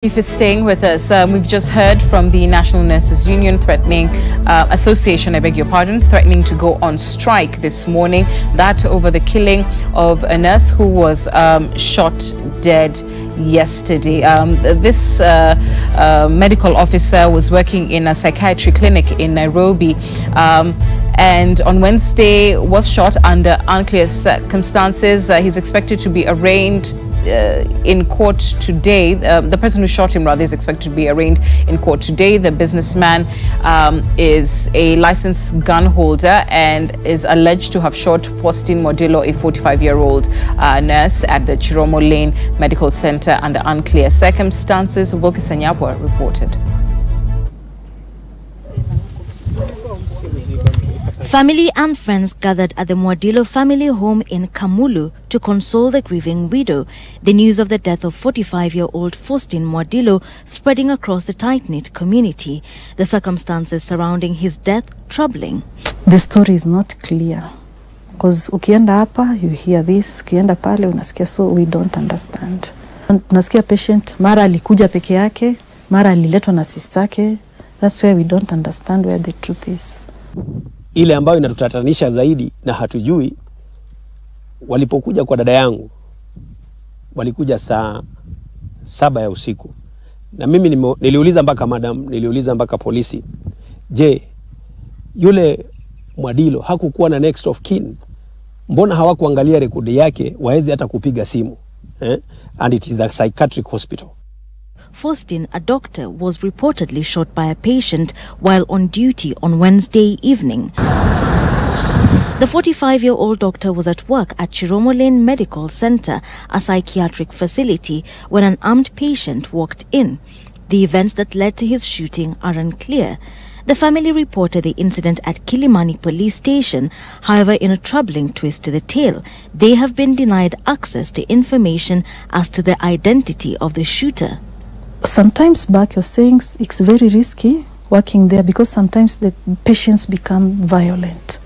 If you're staying with us, we've just heard from the National Nurses Union threatening, association, I beg your pardon, threatening to go on strike this morning. That over the killing of a nurse who was shot dead yesterday. This medical officer was working in a psychiatry clinic in Nairobi and on Wednesday was shot under unclear circumstances. He's expected to be arraigned in court today. The person who shot him rather is expected to be arraigned in court today. The businessman is a licensed gun holder and is alleged to have shot Faustin Modilo, a 45-year-old nurse at the Chiromo Lane Medical Center under unclear circumstances. Uasin Gishu reported. Family and friends gathered at the Modilo family home in Kamulu to console the grieving widow. The news of the death of 45-year-old Faustin Modilo spreading across the tight-knit community. The circumstances surrounding his death troubling. The story is not clear because ukienda hapa you hear this, ukienda pale unasikia, so we don't understand. Unasikia patient mara alikuja peke yake, mara aliletwa na sistake. That's why we don't understand where the truth is. Ile ambayo inatutatanisha zaidi na hatujui, walipokuja kwa dada yangu walikuja saa 7 ya usiku, na mimi niliuliza mpaka madam, niliuliza mpaka polisi, je, yule Modilo hakukuwa na next of kin? Mbona hawakuangalia rekodi yake waweze hata kupiga simu? And it is a psychiatric hospital. Faustin, a doctor, was reportedly shot by a patient while on duty on Wednesday evening. The 45-year-old doctor was at work at Chiromo Lane Medical Center, a psychiatric facility, when an armed patient walked in. The events that led to his shooting are unclear. The family reported the incident at Kilimani police station. However, in a troubling twist to the tale, they have been denied access to information as to the identity of the shooter. Sometimes back you're saying it's very risky working there because sometimes the patients become violent.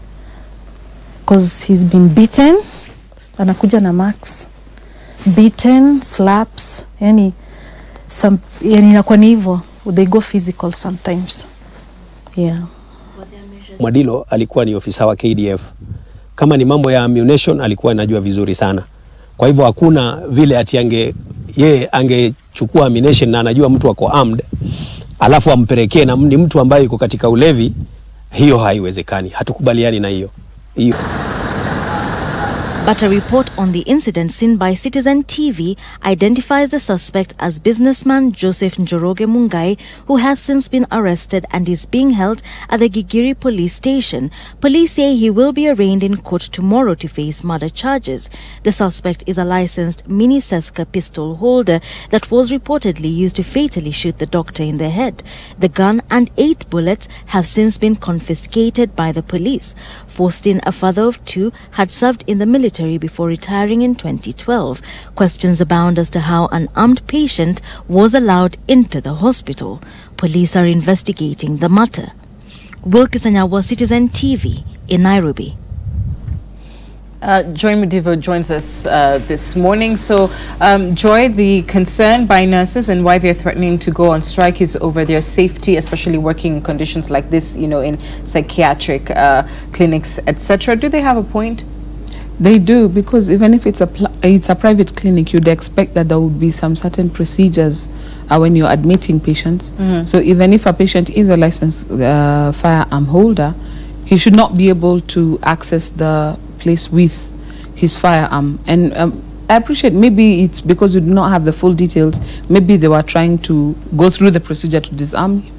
Because he's been beaten, anakuja na max, beaten, slaps, yani inakuwa ni hivyo, they go physical sometimes. Yeah. Modilo alikuwa ni ofisa wa KDF. Kama ni mambo ya ammunition alikuwa anajua vizuri sana. Kwa hivyo hakuna vile ati angechukua ammunition na anajua mtu wako armed alafu ampelekee na ni mtu ambaye yuko katika ulevi. Hiyo haiwezekani. Hatukubaliani na hiyo. But a report on the incident seen by Citizen TV identifies the suspect as businessman Joseph Njoroge Mungai, who has since been arrested and is being held at the Gigiri police station. Police say he will be arraigned in court tomorrow to face murder charges. The suspect is a licensed mini Seska pistol holder that was reportedly used to fatally shoot the doctor in the head. The gun and 8 bullets have since been confiscated by the police. Faustin, a father of 2, had served in the military before retiring in 2012. Questions abound as to how an armed patient was allowed into the hospital. Police are investigating the matter. Uasin Gishu, Citizen TV in Nairobi. Joy Mudivo joins us this morning. So, Joy, the concern by nurses and why they're threatening to go on strike is over their safety, especially working in conditions like this, you know, in psychiatric clinics, etc. Do they have a point? They do, because even if it's a private clinic, you'd expect that there would be some certain procedures when you're admitting patients. So even if a patient is a licensed firearm holder, he should not be able to access the place with his firearm. And I appreciate, maybe it's because we do not have the full details. Maybe they were trying to go through the procedure to disarm him.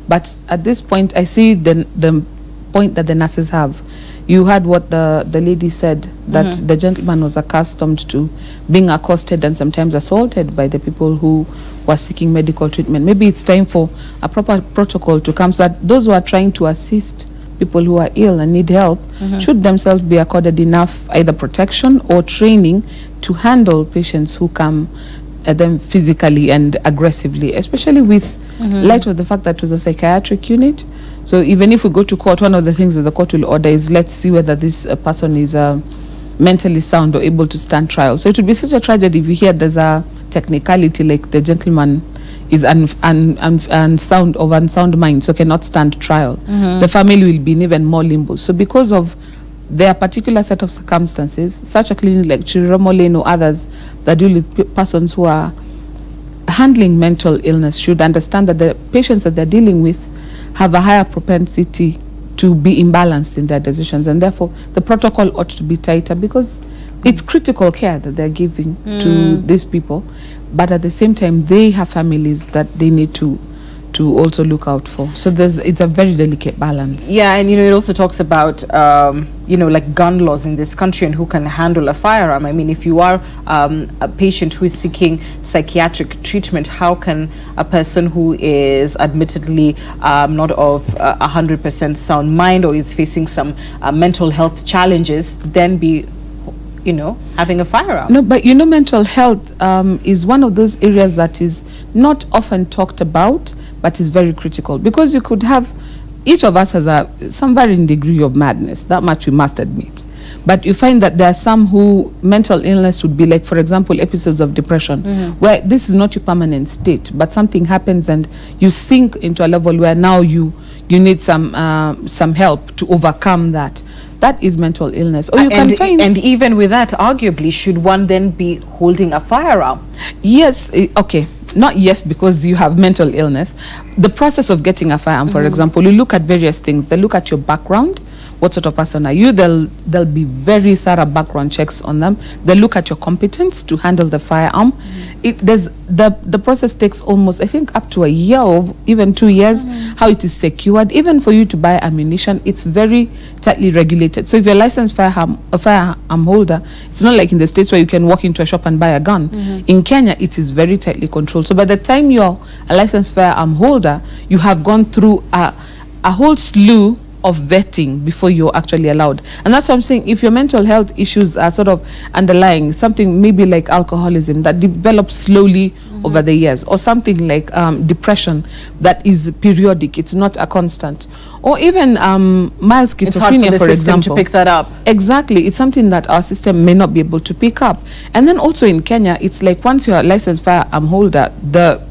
But at this point, I see the point that the nurses have. You heard what the lady said, that the gentleman was accustomed to being accosted and sometimes assaulted by the people who were seeking medical treatment. Maybe it's time for a proper protocol to come so that those who are trying to assist people who are ill and need help should themselves be accorded enough either protection or training to handle patients who come at them physically and aggressively, especially with light of the fact that it was a psychiatric unit. So even if we go to court, one of the things that the court will order is let's see whether this person is mentally sound or able to stand trial. So it would be such a tragedy if you hear there's a technicality like the gentleman is unsound mind, so cannot stand trial. The family will be in even more limbo. So because of their particular set of circumstances, such a clinic like Chiromolene or others that deal with persons who are handling mental illness should understand that the patients that they're dealing with have a higher propensity to be imbalanced in their decisions, and therefore the protocol ought to be tighter, because it's critical care that they're giving to these people, but at the same time they have families that they need to also look out for. So it's a very delicate balance. Yeah, and it also talks about like gun laws in this country and who can handle a firearm. I mean, if you are a patient who is seeking psychiatric treatment, how can a person who is admittedly not of 100% sound mind or is facing some mental health challenges then be having a firearm? No, but mental health is one of those areas that is not often talked about, but is very critical, because you could have, each of us has some varying degree of madness, that much we must admit. But you find that there are some who mental illness would be like, for example, episodes of depression, where this is not your permanent state, but something happens and you sink into a level where now you need some help to overcome that. That is mental illness. Or you can find, and even with that, arguably, should one then be holding a firearm? Yes, okay. Not yes, because you have mental illness. The process of getting a firearm, for example, you look at various things. They look at your background. What sort of person are you? There'll be very thorough background checks on them. They look at your competence to handle the firearm. The process takes almost, I think, up to a year or even 2 years. How it is secured, even for you to buy ammunition, it's very tightly regulated. So if you're a licensed firearm holder, it's not like in the States where you can walk into a shop and buy a gun. In Kenya, it is very tightly controlled. So by the time you're a licensed firearm holder, you have gone through a whole slew of vetting before you're actually allowed. And that's what I'm saying. If your mental health issues are sort of underlying, something maybe like alcoholism that develops slowly over the years, or something like depression that is periodic, it's not a constant, or even mild schizophrenia, for example, to pick that up. Exactly, it's something that our system may not be able to pick up. And then also in Kenya, it's like once you're a licensed firearm holder, the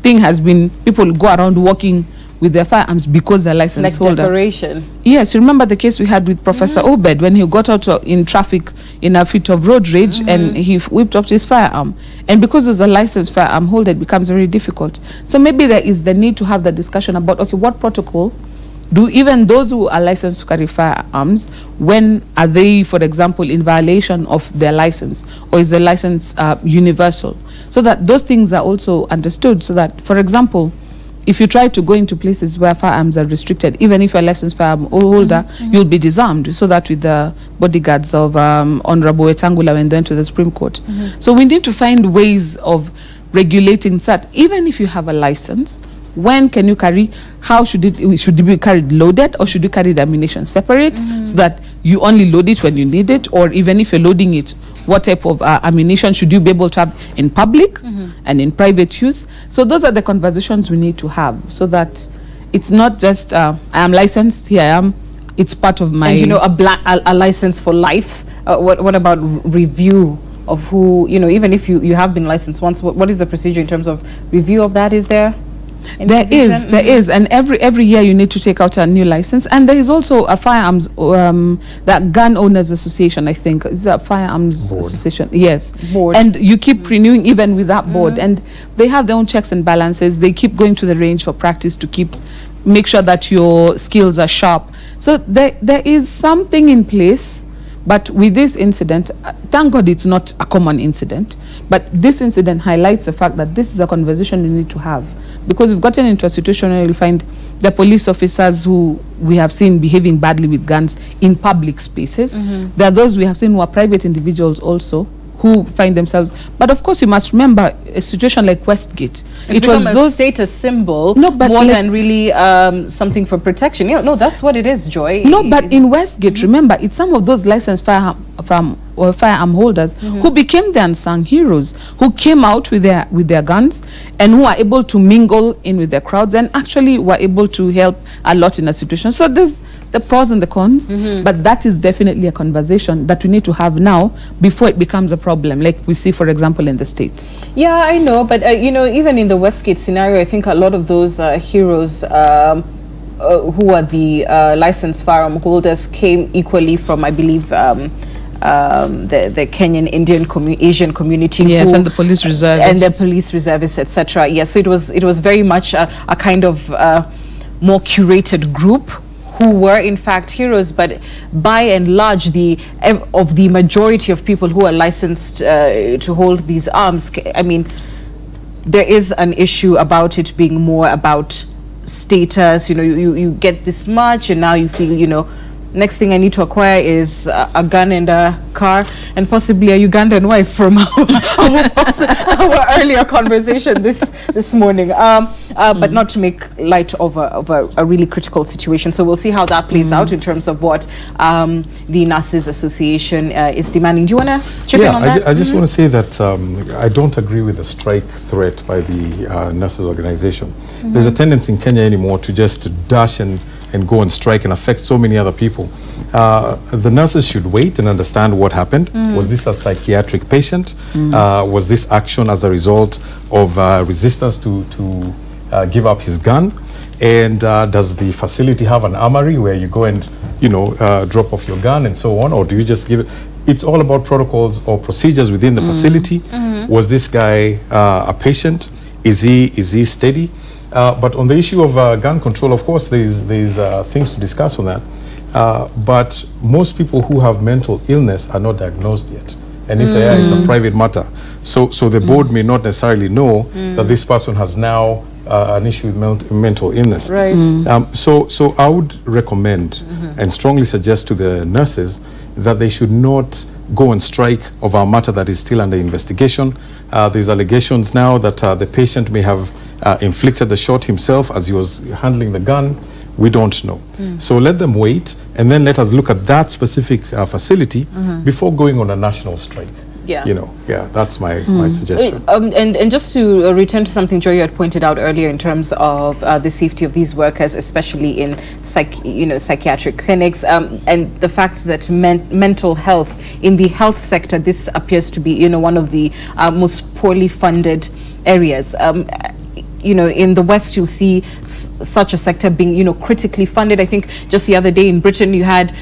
thing has been, people go around walking with their firearms because they're licensed holder. Declaration. Yes, you remember the case we had with Professor Obed when he got out in traffic in a fit of road rage and he whipped up his firearm. And because it was a licensed firearm holder, it becomes very difficult. So maybe there is the need to have the discussion about, okay, what protocol do even those who are licensed to carry firearms, when are they, for example, in violation of their license, or is the license universal? So that those things are also understood, so that, for example, if you try to go into places where firearms are restricted, even if you're a licensed firearm holder, you'll be disarmed. So that with the bodyguards of Honorable Wetangula when they went to the Supreme Court. So we need to find ways of regulating that. Even if you have a license, when can you carry? How should it be carried loaded, or should you carry the ammunition separate, so that you only load it when you need it? Or even if you're loading it, what type of ammunition should you be able to have in public and in private use? So those are the conversations we need to have, so that it's not just I am licensed, here I am, it's part of my... And a license for life. What about review of who, even if you have been licensed once, what is the procedure in terms of review of that? Is there? There is, and every year you need to take out a new license. And there is also a firearms, that gun owners association, I think, is a firearms association, yes, board. And you keep renewing even with that board, and they have their own checks and balances. They keep going to the range for practice to make sure that your skills are sharp. So there is something in place. But with this incident, thank God it's not a common incident, but this incident highlights the fact that this is a conversation we need to have. Because we've gotten into a situation where you'll find the police officers who we have seen behaving badly with guns in public spaces. There are those we have seen who are private individuals also, who find themselves. But of course, you must remember a situation like Westgate. It was those status symbol, more than really something for protection. No, that's what it is, Joy. No, but in Westgate, remember, it's some of those licensed firearm holders who became the unsung heroes, who came out with their guns and who are able to mingle in with their crowds and actually were able to help a lot in a situation. So there's the pros and the cons, but that is definitely a conversation that we need to have now before it becomes a problem, like we see, for example, in the States. Yeah, I know, but you know, even in the Westgate scenario, I think a lot of those heroes who are the licensed firearm holders came equally from, I believe, the Kenyan Indian Asian community, yes, and the police reservists, and the police reservists, etc. Yes, so it was very much a kind of more curated group who were in fact heroes, but by and large the majority of people who are licensed to hold these arms, I mean, there is an issue about it being more about status. You know, you get this much and now you feel, you know, next thing I need to acquire is a gun and a car and possibly a Ugandan wife from our earlier conversation this morning. But not to make light of a really critical situation. So we'll see how that plays out in terms of what the Nurses Association is demanding. Do you want to chip in on that? I just want to say that I don't agree with the strike threat by the nurses organization. There's a tendency in Kenya anymore to just dash and go on strike and affect so many other people. The nurses should wait and understand what happened. Was this a psychiatric patient? Was this action as a result of resistance to give up his gun? And does the facility have an armory where you go and, you know, drop off your gun and so on? Or do you just give it? It's all about protocols or procedures within the facility. Was this guy a patient? Is he steady? But on the issue of gun control, of course, there's things to discuss on that. But most people who have mental illness are not diagnosed yet. And if they are, it's a private matter. So the board may not necessarily know that this person has now an issue with mental illness. Right. So I would recommend and strongly suggest to the nurses that they should not go on strike over a matter that is still under investigation. There's allegations now that the patient may have inflicted the shot himself as he was handling the gun. We don't know. So let them wait, and then let us look at that specific facility before going on a national strike. Yeah. You know, yeah, that's my suggestion. And just to return to something Joy had pointed out earlier in terms of the safety of these workers, especially in psychiatric clinics, and the fact that mental health in the health sector, this appears to be, you know, one of the most poorly funded areas. You know, in the West, you'll see such a sector being, you know, critically funded. I think just the other day in Britain, you had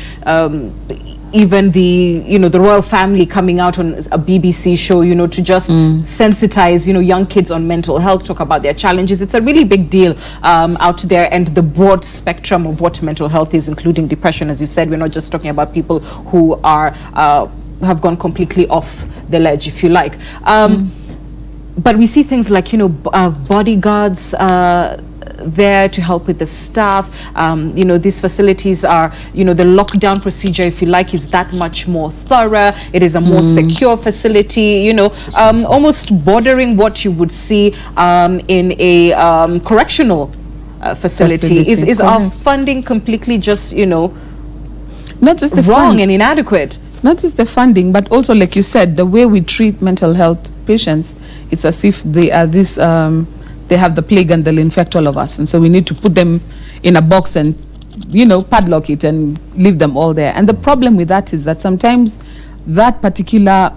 even the royal family coming out on a BBC show, you know, to just sensitize, you know, young kids on mental health, talk about their challenges. It's a really big deal out there, and the broad spectrum of what mental health is, including depression. As you said, we're not just talking about people who are have gone completely off the ledge, if you like. But we see things like, you know, bodyguards there to help with the staff. You know, these facilities are, you know, the lockdown procedure, if you like, is that much more thorough. It is a more secure facility, you know, almost bordering what you would see in a correctional facility. Is our funding completely just, you know, not just the wrong and inadequate? Not just the funding, but also, like you said, the way we treat mental health patients, it's as if they are this, they have the plague and they'll infect all of us. And so we need to put them in a box and, you know, padlock it and leave them all there. And the problem with that is that sometimes that particular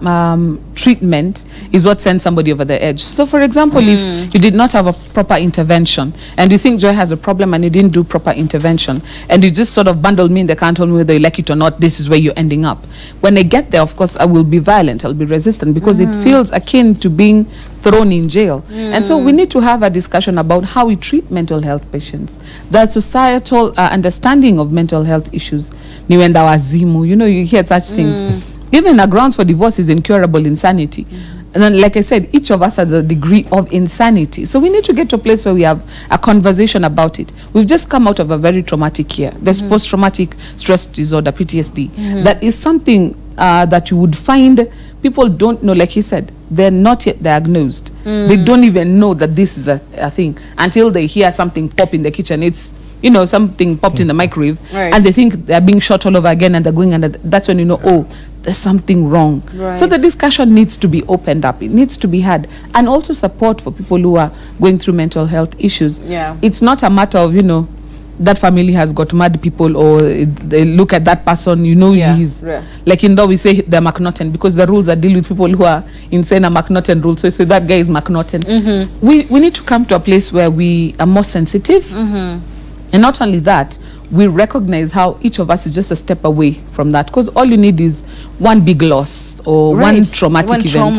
treatment is what sends somebody over the edge. So, for example, if you did not have a proper intervention and you think Joy has a problem and you didn't do proper intervention and you just sort of bundle me in the canton whether you like it or not, this is where you're ending up. When I get there, of course, I will be violent, I'll be resistant, because it feels akin to being thrown in jail. And so we need to have a discussion about how we treat mental health patients. The societal understanding of mental health issues, niwenda wazimu, you know, you hear such things. Even a grounds for divorce is incurable insanity. And then, like I said, each of us has a degree of insanity. So we need to get to a place where we have a conversation about it. We've just come out of a very traumatic year. There's post-traumatic stress disorder, PTSD. That is something that you would find people don't know, like he said, they're not yet diagnosed. They don't even know that this is a thing until they hear something pop in the kitchen. It's, you know, something popped in the microwave, and they think they're being shot all over again, and they're going, and that's when you know, oh, there's something wrong. So the discussion needs to be opened up. It needs to be had, and also support for people who are going through mental health issues. It's not a matter of, you know, that family has got mad people, or they look at that person, he's like in law we say they're McNaughton, because the rules that deal with people who are insane are McNaughton rules. So we say that guy is McNaughton. We need to come to a place where we are more sensitive, and not only that, we recognize how each of us is just a step away from that, because all you need is one big loss or one traumatic event,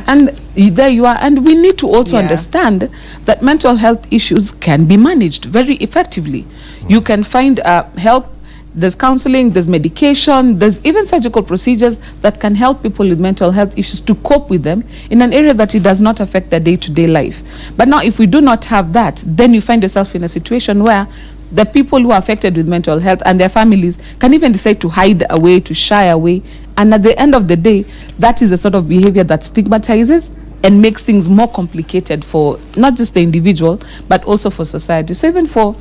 and there you are. And we need to also understand that mental health issues can be managed very effectively. You can find help. There's counseling, there's medication, there's even surgical procedures that can help people with mental health issues to cope with them in an area that it does not affect their day-to-day life. But now if we do not have that, then you find yourself in a situation where the people who are affected with mental health and their families can even decide to hide away, to shy away. And at the end of the day, that is the sort of behavior that stigmatizes and makes things more complicated for not just the individual, but also for society. So even for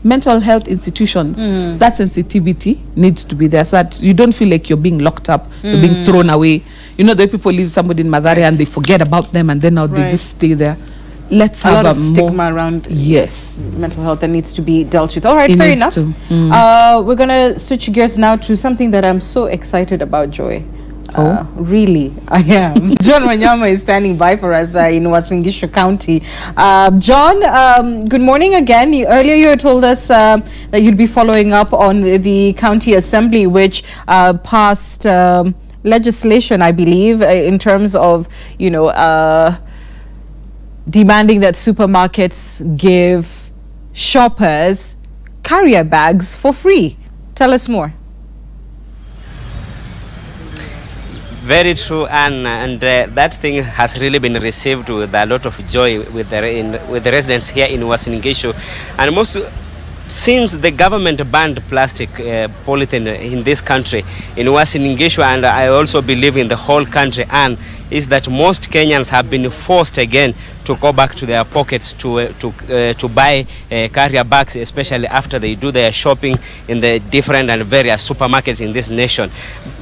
mental health institutions, that sensitivity needs to be there, so that you don't feel like you're being locked up, you're being thrown away. The way people leave somebody in Mathare and they forget about them, and then now they just stay there. Let's have a lot of stigma around mental health that needs to be dealt with. All right, fair enough. We're going to switch gears now to something that I'm so excited about, Joy. Really, I am. John Wanyama is standing by for us in Uasin Gishu County. John, good morning again. Earlier you told us that you'd be following up on the county assembly, which passed legislation, I believe, in terms of, demanding that supermarkets give shoppers carrier bags for free. Tell us more. Very true, Anne, and that thing has really been received with a lot of joy with the residents here in Uasin Gishu. And since the government banned plastic polythene in this country, in Uasin Gishu, and I also believe in the whole country, and is that most Kenyans have been forced again to go back to their pockets to buy carrier bags, especially after they do their shopping in the different and various supermarkets in this nation.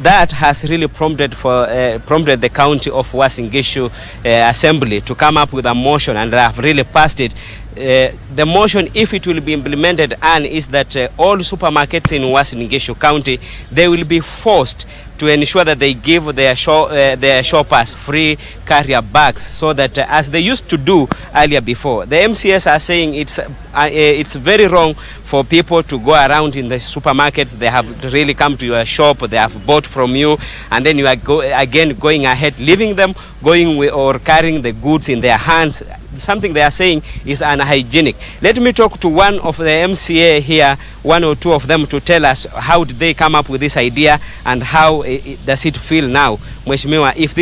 That has really prompted the county of Uasin Gishu assembly to come up with a motion, and they have really passed it. The motion, if it will be implemented, and is that all supermarkets in Uasin Gishu County, they will be forced to ensure that they give their shoppers free carrier bags, so that as they used to do earlier before. The MCS are saying it's very wrong for people to go around in the supermarkets. They have really come to your shop, they have bought from you, and then you are going ahead, leaving them, or carrying the goods in their hands. Something they are saying is unhygienic. Let me talk to one of the MCA here, one or two of them, to tell us how did they come up with this idea, and how does it feel now, Mheshimiwa, if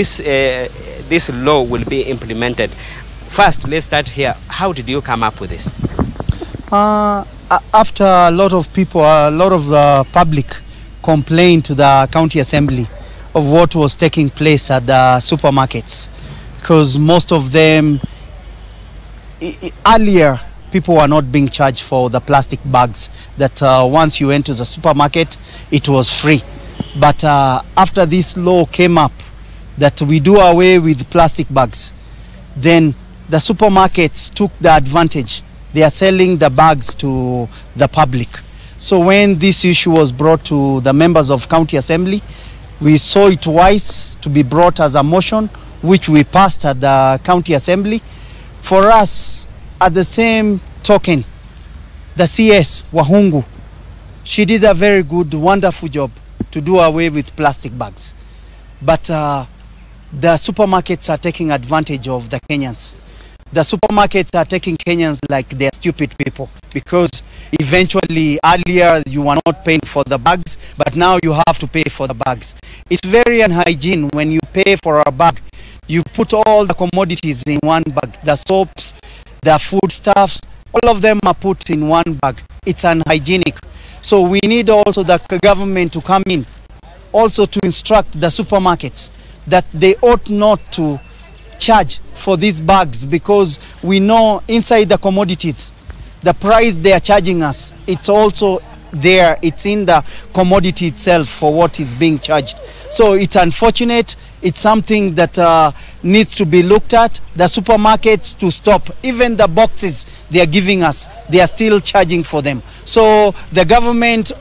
this law will be implemented. First, let's start here. How did you come up with this? After a lot of people, a lot of the public complained to the county assembly of what was taking place at the supermarkets, because most of them, earlier, people were not being charged for the plastic bags, that once you went to the supermarket, it was free. But after this law came up, that we do away with plastic bags, then the supermarkets took the advantage. They are selling the bags to the public. So when this issue was brought to the members of county assembly, we saw it wise to be brought as a motion, which we passed at the county assembly. For us, at the same token, the CS, Wahungu, she did a very good, wonderful job to do away with plastic bags. But the supermarkets are taking advantage of the Kenyans. The supermarkets are taking Kenyans like they're stupid people, because eventually earlier you were not paying for the bags, but now you have to pay for the bags. It's very unhygiene when you pay for a bag. You put all the commodities in one bag, the soaps, the foodstuffs, all of them are put in one bag. It's unhygienic. So we need also the government to come in, also to instruct the supermarkets that they ought not to charge for these bags, because we know inside the commodities, the price they are charging us, it's also there, it's in the commodity itself for what is being charged. So it's unfortunate. It's something that needs to be looked at. The supermarkets to stop. Even the boxes they are giving us, they are still charging for them. So the government,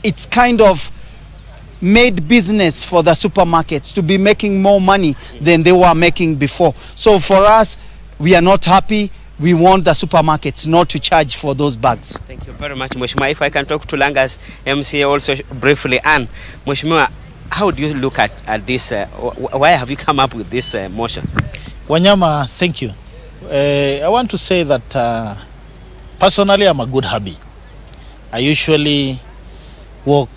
it's kind of made business for the supermarkets to be making more money than they were making before. So for us, we are not happy. We want the supermarkets not to charge for those bags. Thank you very much, Mheshimiwa. If I can talk to Langa's MCA also briefly. And Mheshimiwa, how do you look at this? Why have you come up with this motion? Wanyama, thank you. I want to say that personally, I'm a good hubby. I usually walk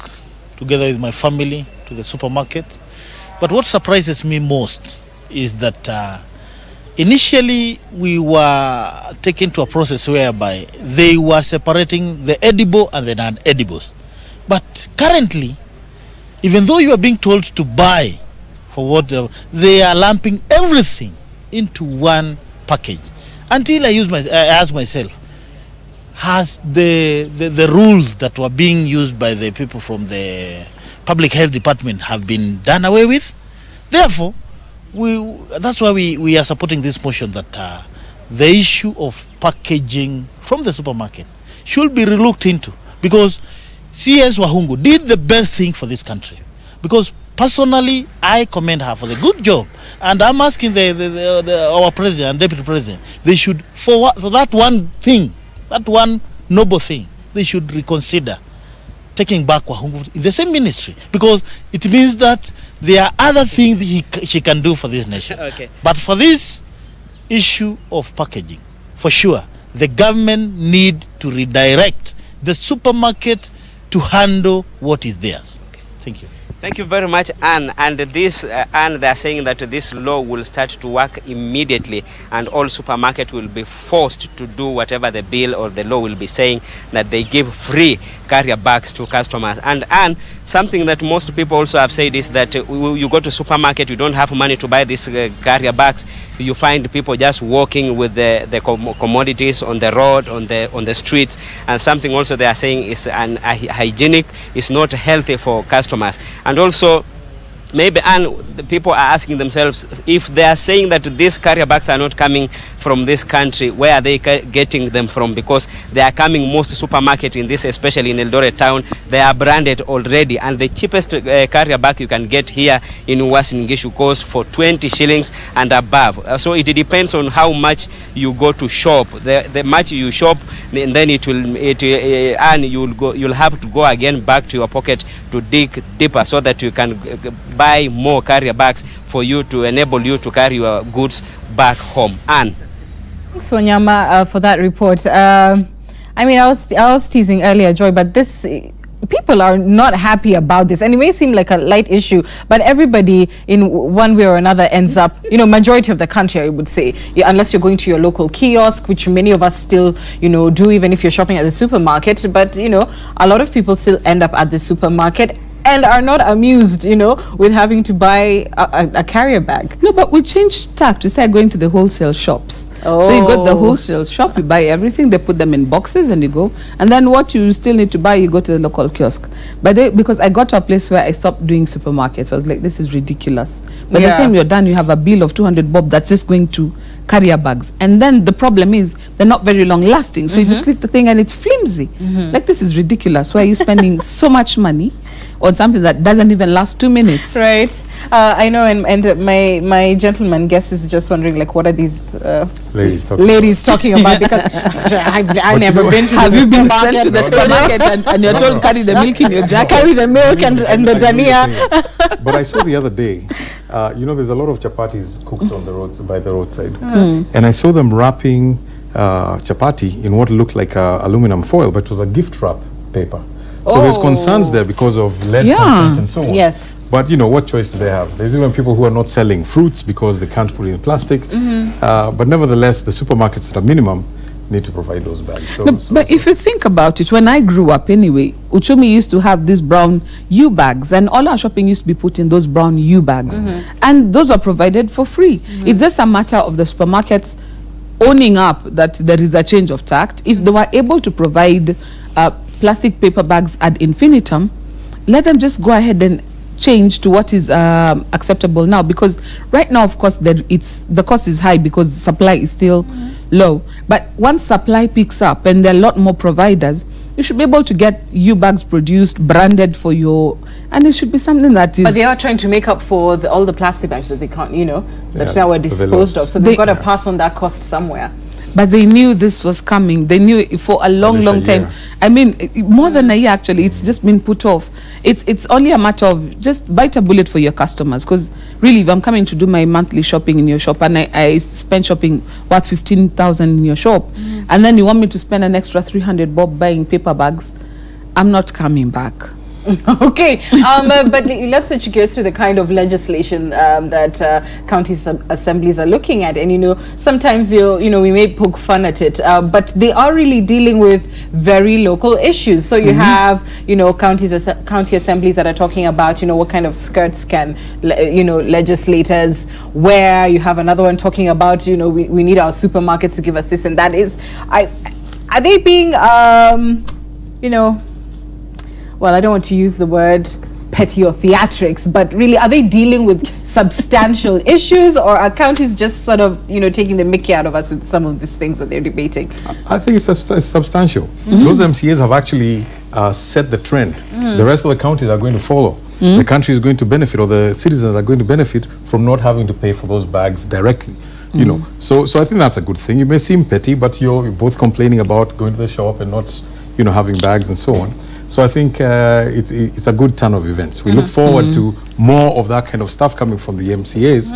together with my family to the supermarket. But what surprises me most is that initially we were taken to a process whereby they were separating the edible and the non-edibles. But currently, even though you are being told to buy for whatever, they are lumping everything into one package. Until I ask myself, has the rules that were being used by the people from the public health department have been done away with? Therefore, that's why we are supporting this motion that the issue of packaging from the supermarket should be relooked into, because CS Wahungu did the best thing for this country. Because personally, I commend her for the good job, and I'm asking our president and deputy president, they should, for that one thing, that one noble thing, they should reconsider taking back Wahungu in the same ministry, because it means that there are other things she can do for this nation. Okay. But for this issue of packaging, for sure, the government need to redirect the supermarket to handle what is theirs. Okay. Thank you. Thank you very much, Anne. And this, Anne, they are saying that this law will start to work immediately, and all supermarkets will be forced to do whatever the bill or the law will be saying, that they give free carrier bags to customers. And something that most people also have said is that you go to supermarket, you don't have money to buy these carrier bags. You find people just walking with the commodities on the road, on the streets. And something also they are saying is hygienic, is not healthy for customers. And also, maybe, and the people are asking themselves, if they are saying that these carrier bags are not coming from this country, where are they getting them from? Because they are coming most supermarket in this, especially in Eldoret town, they are branded already. And the cheapest carrier bag you can get here in Uasin Gishu goes for 20 shillings and above. So it depends on how much you go to shop. The much you shop, then you'll have to go again back to your pocket to dig deeper, so that you can buy more carrier bags for you to enable you to carry your goods back home. Anne. Thanks, Wanyama, for that report. I mean, I was teasing earlier, Joy, but this people are not happy about this, and it may seem like a light issue, but everybody in one way or another ends up, majority of the country, I would say, unless you're going to your local kiosk, which many of us still, do, even if you're shopping at the supermarket. But, a lot of people still end up at the supermarket and are not amused, with having to buy a carrier bag. No, but we changed tack to start going to the wholesale shops. Oh. So you go to the wholesale shop, you buy everything, they put them in boxes, and you go. And then what you still need to buy, you go to the local kiosk. Because I got to a place where I stopped doing supermarkets. I was like, this is ridiculous. By the time you're done, you have a bill of 200 bob that's just going to carrier bags. And then the problem is they're not very long lasting. So you just leave the thing and it's flimsy. Like, this is ridiculous. Why are you spending so much money on something that doesn't even last 2 minutes? Right. I know, and my gentleman guest is just wondering, like, what are these ladies talking about? Because I've never been to Have the you been supermarket. sent to the supermarket and you're told carry the milk in your jacket? Carry the milk and the dania. But I saw the other day, there's a lot of chapatis cooked on the roads, by the roadside. And I saw them wrapping chapati in what looked like aluminum foil, but it was a gift wrap paper. So there's concerns there because of lead content and so on. Yes. But what choice do they have? There's even people who are not selling fruits because they can't put it in plastic. But nevertheless, the supermarkets at a minimum need to provide those bags. But if you think about it, when I grew up anyway, Uchumi used to have these brown U bags, and all our shopping used to be put in those brown U bags. And those are provided for free. It's just a matter of the supermarkets owning up that there is a change of tact. If they were able to provide plastic paper bags ad infinitum, let them just go ahead and change to what is acceptable now. Because right now, of course, the cost is high because supply is still low. But once supply picks up and there are a lot more providers, you should be able to get bags produced, branded for your, and it should be something that is. But they are trying to make up for all the plastic bags that they can't, that now are disposed of. So they've got to pass on that cost somewhere. But they knew this was coming. They knew it for a long time. I mean, more than a year actually. It's just been put off. It's only a matter of just bite a bullet for your customers. Because really, if I'm coming to do my monthly shopping in your shop and I spend shopping worth 15,000 in your shop, and then you want me to spend an extra 300 bob buying paper bags, I'm not coming back. Okay, but let's switch gears to the kind of legislation that county assemblies are looking at. And sometimes we may poke fun at it, but they are really dealing with very local issues. So you have county assemblies that are talking about what kind of skirts can legislators wear. You have another one talking about we need our supermarkets to give us this and that. Are they being well, I don't want to use the word petty or theatrics, but really, are they dealing with substantial issues, or are counties just sort of, taking the mickey out of us with some of these things that they're debating? I think it's substantial. Those MCAs have actually set the trend. The rest of the counties are going to follow. The country is going to benefit, or the citizens are going to benefit from not having to pay for those bags directly. So I think that's a good thing. You may seem petty, but you're both complaining about going to the shop and not, having bags and so on. So I think it's a good turn of events. We look forward to more of that kind of stuff coming from the MCAs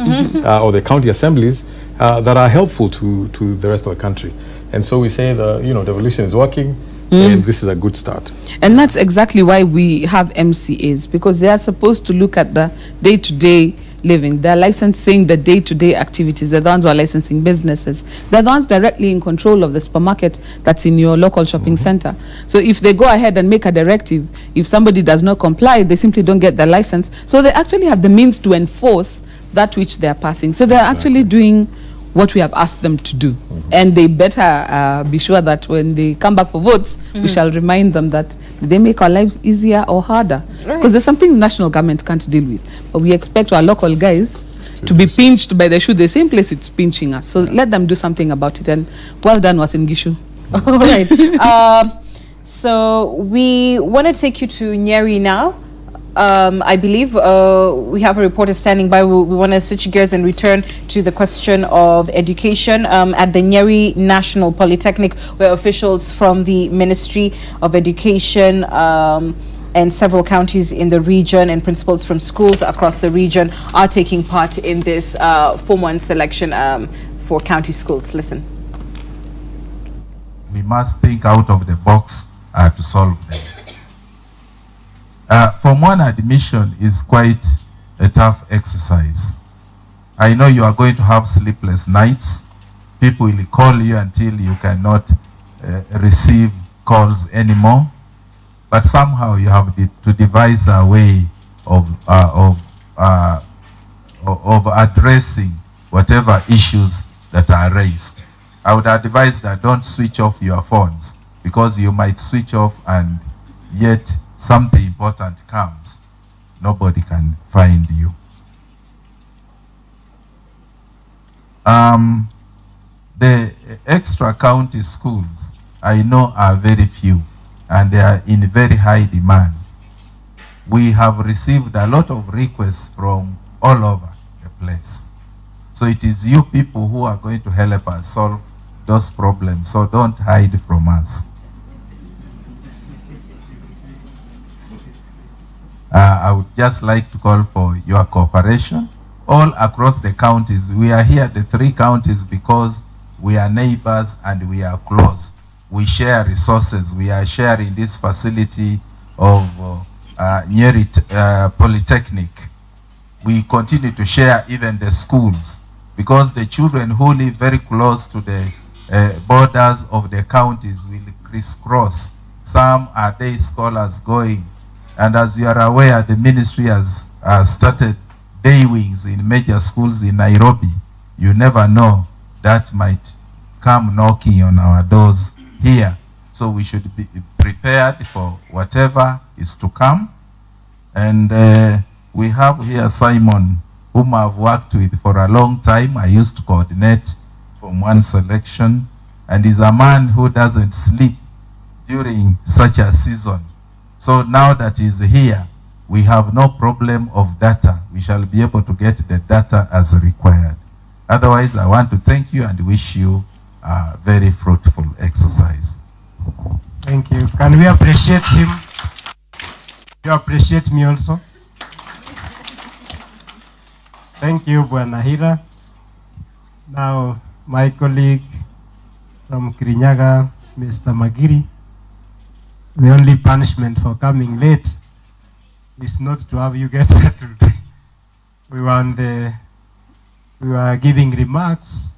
or the county assemblies that are helpful to the rest of the country. And so we say the evolution is working, and this is a good start. And that's exactly why we have MCAs, because they are supposed to look at the day-to-day living. They're licensing the day-to-day activities. They're the ones who are licensing businesses. They're the ones directly in control of the supermarket that's in your local shopping center. So if they go ahead and make a directive, if somebody does not comply, they simply don't get the license. So they actually have the means to enforce that which they're passing. So they're actually doing what we have asked them to do. And they better be sure that when they come back for votes, we shall remind them that they make our lives easier or harder. Because there's some things national government can't deal with. But we expect our local guys to be pinched by the shoe, the same place it's pinching us. So let them do something about it. And well done, Uasin Gishu. All right. So we want to take you to Nyeri now. I believe we have a reporter standing by. We want to switch gears and return to the question of education at the Nyeri National Polytechnic, where officials from the Ministry of Education and several counties in the region and principals from schools across the region are taking part in this Form 1 selection for county schools. Listen. We must think out of the box to solve them. Form 1 admission is quite a tough exercise. I know you are going to have sleepless nights. People will call you until you cannot receive calls anymore. But somehow you have to devise a way of addressing whatever issues that are raised. I would advise that don't switch off your phones, because you might switch off and yet something important comes, nobody can find you. The extra county schools, I know, are very few, and they are in very high demand. We have received a lot of requests from all over the place. So it is you people who are going to help us solve those problems, so don't hide from us. I would just like to call for your cooperation all across the counties. We are here, the 3 counties, because we are neighbors and we are close. We share resources. We are sharing this facility of Nyeri Polytechnic. We continue to share even the schools, because the children who live very close to the borders of the counties will crisscross. Some are day scholars going. And as you are aware, the ministry has started day wings in major schools in Nairobi. You never know, that might come knocking on our doors here. So we should be prepared for whatever is to come. And we have here Simon, whom I've worked with for a long time. I used to coordinate Form 1 selection, and is a man who doesn't sleep during such a season. So now that he's here, we have no problem of data. We shall be able to get the data as required. Otherwise, I want to thank you and wish you a very fruitful exercise. Thank you. Can we appreciate him? You appreciate me also? Thank you, Bwana Hira. Now, my colleague from Kirinyaga, Mr. Magiri, the only punishment for coming late is not to have you get settled. We were giving remarks,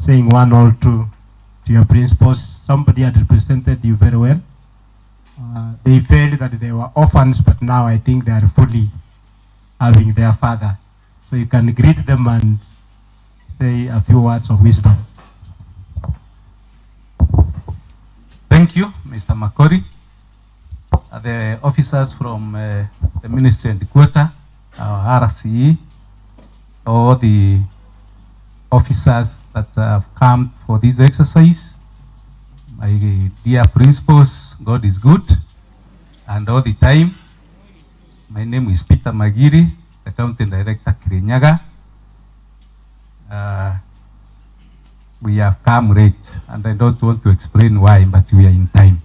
saying 1 or 2 to your principals. Somebody had represented you very well. They felt that they were orphans, but now I think they are fully having their father. So you can greet them and say a few words of wisdom. Thank you, Mr. Makori. The officers from the Ministry and the Quarter, our RCE, all the officers that have come for this exercise, my dear principals, God is good, and all the time. My name is Peter Magiri, the Accounting Director, Kirinyaga. We have come late, and I don't want to explain why, but we are in time.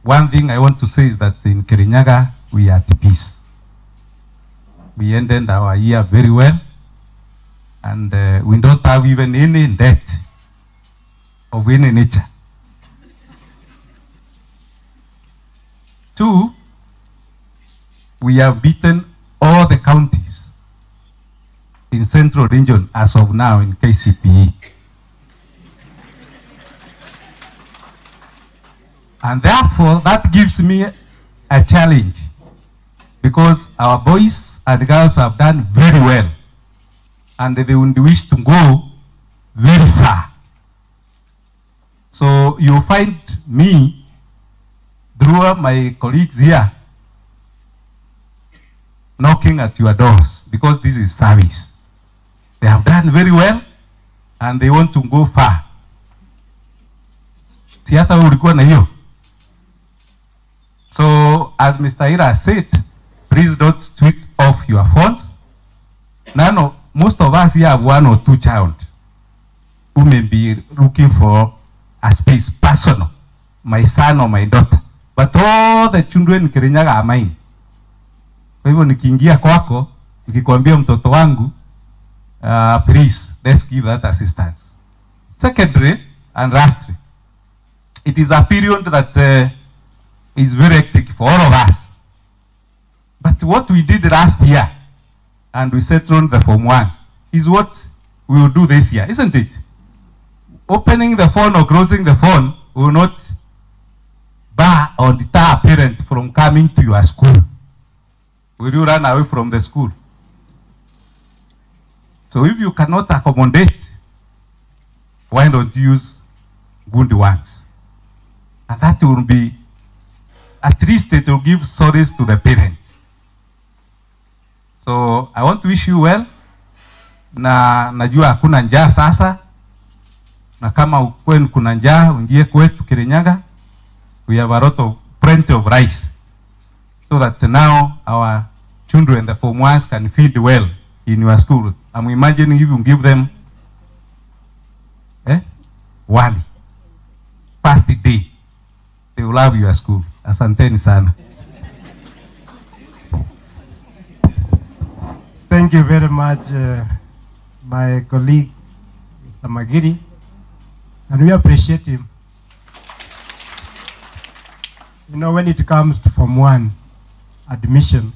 One thing I want to say is that in Kirinyaga, we are at peace. We ended our year very well, and we don't have even any debt of any nature. 2, we have beaten all the counties in Central Region as of now in KCPE. And therefore, that gives me a challenge, because our boys and girls have done very well, and they would wish to go very far. So you find me, through my colleagues here, knocking at your doors, because this is service. They have done very well, and they want to go far. Theater ulikuwa na hiyo. So, as Mr. Ira said, please don't switch off your phones. Now, most of us here have 1 or 2 children who may be looking for a space, personal, my son or my daughter. But all the children in Kirinyaga are mine. Kwa hivyo nikiingia kwako, nikikwambia mtoto wangu, please, let's give that assistance. Secondly, and lastly, it is a period that is very hectic for all of us. But what we did last year, and we settled the Form 1, is what we will do this year, isn't it? Opening the phone or closing the phone will not bar or deter a parent from coming to your school. Will you run away from the school? So if you cannot accommodate, why don't you use good ones? And that will be, at least it will give solace to the parent. So I want to wish you well. Na najua hakuna njaa sasa. Na kama kwenu kuna njaa, ungie kwetu Kirinyaga. We have a lot of plenty of rice. So that now our children, the Form 1s, can feed well in your school. I'm imagining if you give them wali, first day, they will love your school. Asanteni sana. Thank you very much, my colleague, Mr. Magiri, and we appreciate him. You know, when it comes to Form 1 admission,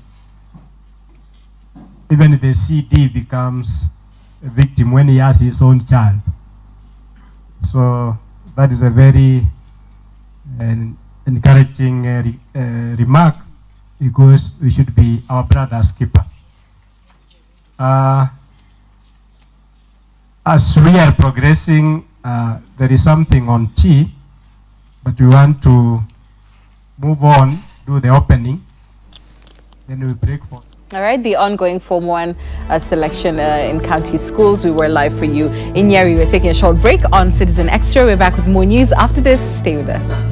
even the CD becomes a victim when he has his own child. So that is a very encouraging remark, because we should be our brother's keeper. As we are progressing, there is something on tea, but we want to move on, do the opening, then we break for All right, the ongoing Form 1 selection in county schools. We were live for you in Nyeri. We're taking a short break on Citizen Extra. We're back with more news after this. Stay with us.